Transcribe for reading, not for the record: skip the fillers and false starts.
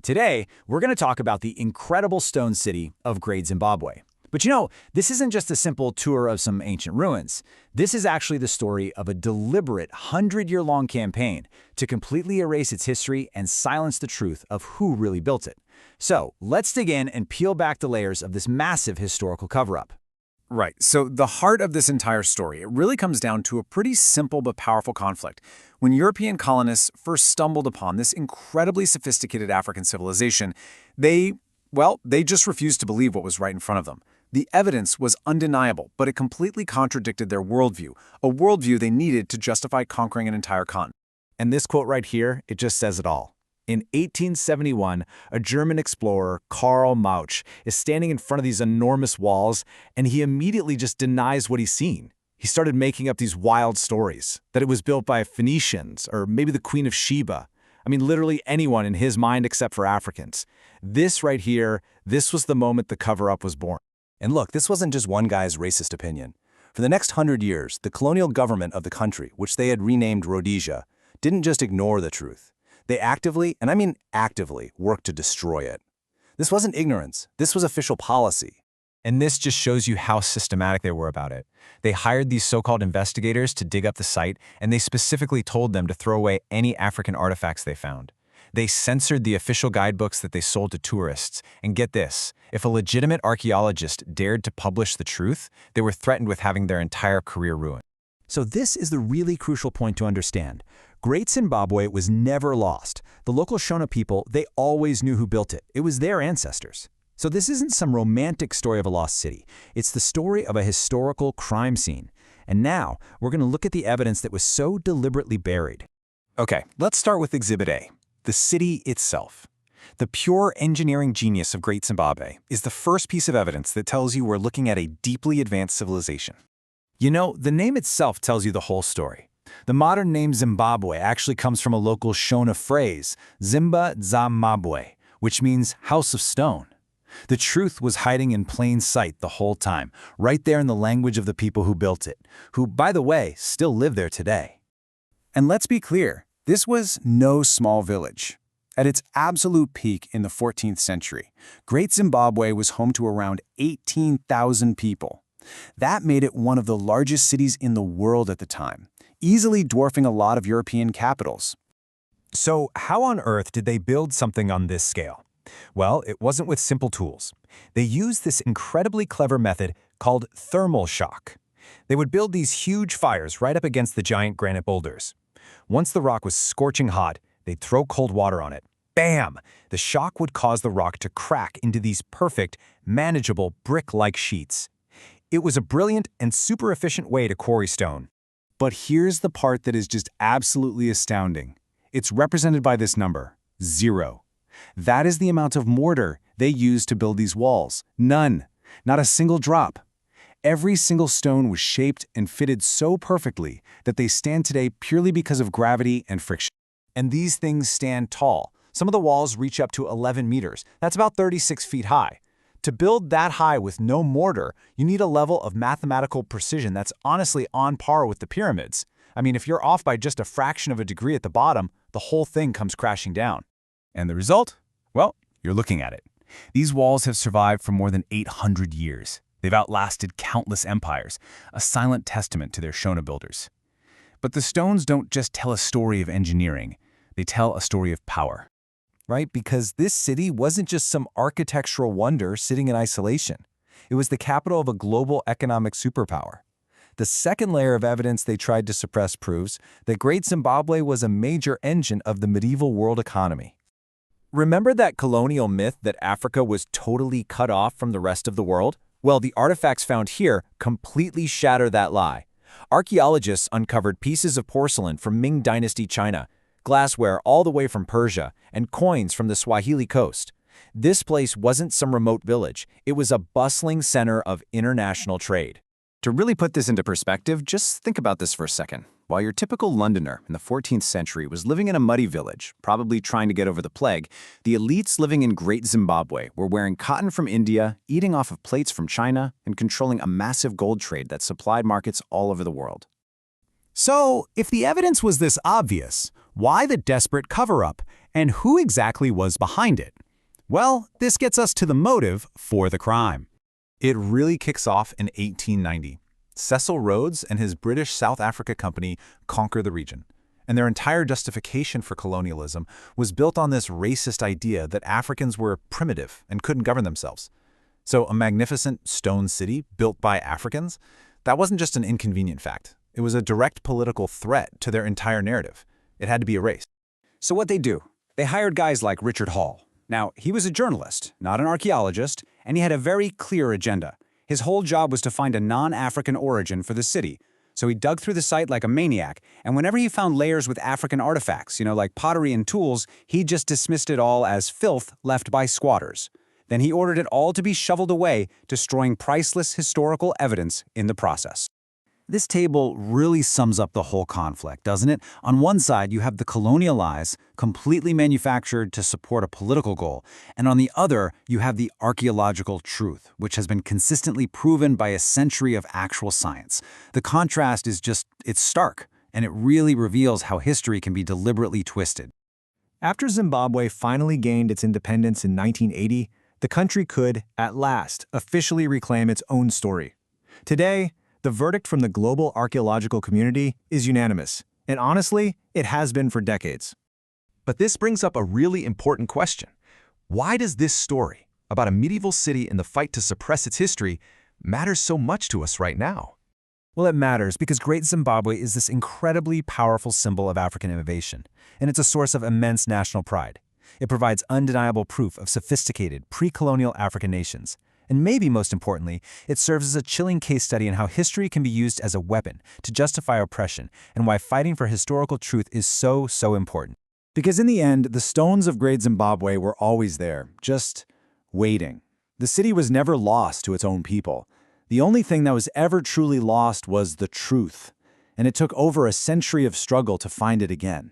Today, we're going to talk about the incredible stone city of Great Zimbabwe. But this isn't just a simple tour of some ancient ruins. This is actually the story of a deliberate 100-year-long campaign to completely erase its history and silence the truth of who really built it. So, let's dig in and peel back the layers of this massive historical cover-up. Right. So the heart of this entire story, it really comes down to a pretty simple but powerful conflict. When European colonists first stumbled upon this incredibly sophisticated African civilization, they just refused to believe what was right in front of them. The evidence was undeniable, but it completely contradicted their worldview, a worldview they needed to justify conquering an entire continent. And this quote right here, it just says it all. In 1871, a German explorer, Karl Mauch, is standing in front of these enormous walls, and he immediately just denies what he's seen. He started making up these wild stories, that it was built by Phoenicians, or maybe the Queen of Sheba. I mean, literally anyone in his mind except for Africans. This right here, this was the moment the cover-up was born. And look, this wasn't just one guy's racist opinion. For the next 100 years, the colonial government of the country, which they had renamed Rhodesia, didn't just ignore the truth. They actively, and I mean actively, worked to destroy it. This wasn't ignorance. This was official policy. And this just shows you how systematic they were about it. They hired these so-called investigators to dig up the site, and they specifically told them to throw away any African artifacts they found. They censored the official guidebooks that they sold to tourists. And get this, if a legitimate archaeologist dared to publish the truth, they were threatened with having their entire career ruined. So this is the really crucial point to understand. Great Zimbabwe was never lost. The local Shona people, they always knew who built it. It was their ancestors. So this isn't some romantic story of a lost city. It's the story of a historical crime scene. And now, we're going to look at the evidence that was so deliberately buried. Okay, let's start with Exhibit A, the city itself. The pure engineering genius of Great Zimbabwe is the first piece of evidence that tells you we're looking at a deeply advanced civilization. The name itself tells you the whole story. The modern name Zimbabwe actually comes from a local Shona phrase, Zimba Zamabwe, which means house of stone. The truth was hiding in plain sight the whole time, right there in the language of the people who built it, who, by the way, still live there today. And let's be clear, this was no small village. At its absolute peak in the 14th century, Great Zimbabwe was home to around 18,000 people. That made it one of the largest cities in the world at the time, easily dwarfing a lot of European capitals. So how on earth did they build something on this scale? Well, it wasn't with simple tools. They used this incredibly clever method called thermal shock. They would build these huge fires right up against the giant granite boulders. Once the rock was scorching hot, they'd throw cold water on it. Bam! The shock would cause the rock to crack into these perfect, manageable, brick-like sheets. It was a brilliant and super efficient way to quarry stone. But here's the part that is just absolutely astounding. It's represented by this number, 0. That is the amount of mortar they used to build these walls. None. Not a single drop. Every single stone was shaped and fitted so perfectly that they stand today purely because of gravity and friction. And these things stand tall. Some of the walls reach up to 11 meters. That's about 36 feet high. To build that high with no mortar, you need a level of mathematical precision that's honestly on par with the pyramids. I mean, if you're off by just a fraction of a degree at the bottom, the whole thing comes crashing down. And the result? Well, you're looking at it. These walls have survived for more than 800 years. They've outlasted countless empires, a silent testament to their Shona builders. But the stones don't just tell a story of engineering. They tell a story of power. Right? Because this city wasn't just some architectural wonder sitting in isolation. It was the capital of a global economic superpower. The second layer of evidence they tried to suppress proves that Great Zimbabwe was a major engine of the medieval world economy. Remember that colonial myth that Africa was totally cut off from the rest of the world? Well, the artifacts found here completely shatter that lie. Archaeologists uncovered pieces of porcelain from Ming Dynasty China, glassware all the way from Persia, and coins from the Swahili coast. This place wasn't some remote village. It was a bustling center of international trade. To really put this into perspective, just think about this for a second. While your typical Londoner in the 14th century was living in a muddy village, probably trying to get over the plague, the elites living in Great Zimbabwe were wearing cotton from India, eating off of plates from China, and controlling a massive gold trade that supplied markets all over the world. So, if the evidence was this obvious, why the desperate cover-up, and who exactly was behind it? Well, this gets us to the motive for the crime. It really kicks off in 1890. Cecil Rhodes and his British South Africa Company conquer the region, and their entire justification for colonialism was built on this racist idea that Africans were primitive and couldn't govern themselves. So a magnificent stone city built by Africans, that wasn't just an inconvenient fact. It was a direct political threat to their entire narrative. It had to be erased. So what they do? They hired guys like Richard Hall. Now, he was a journalist, not an archaeologist, and he had a very clear agenda. His whole job was to find a non-African origin for the city. So he dug through the site like a maniac, and whenever he found layers with African artifacts, like pottery and tools, he just dismissed it all as filth left by squatters. Then he ordered it all to be shoveled away, destroying priceless historical evidence in the process. This table really sums up the whole conflict, doesn't it? On one side, you have the colonial lies, completely manufactured to support a political goal, and on the other, you have the archaeological truth, which has been consistently proven by a century of actual science. The contrast is it's stark, and it really reveals how history can be deliberately twisted. After Zimbabwe finally gained its independence in 1980, the country could, at last, officially reclaim its own story. Today, the verdict from the global archaeological community is unanimous, and honestly, it has been for decades. But this brings up a really important question. Why does this story, about a medieval city in the fight to suppress its history, matter so much to us right now? Well, it matters because Great Zimbabwe is this incredibly powerful symbol of African innovation, and it's a source of immense national pride. It provides undeniable proof of sophisticated, pre-colonial African nations. And maybe most importantly, it serves as a chilling case study in how history can be used as a weapon to justify oppression and why fighting for historical truth is so important. Because in the end, the stones of Great Zimbabwe were always there, just waiting. The city was never lost to its own people. The only thing that was ever truly lost was the truth, and it took over a century of struggle to find it again.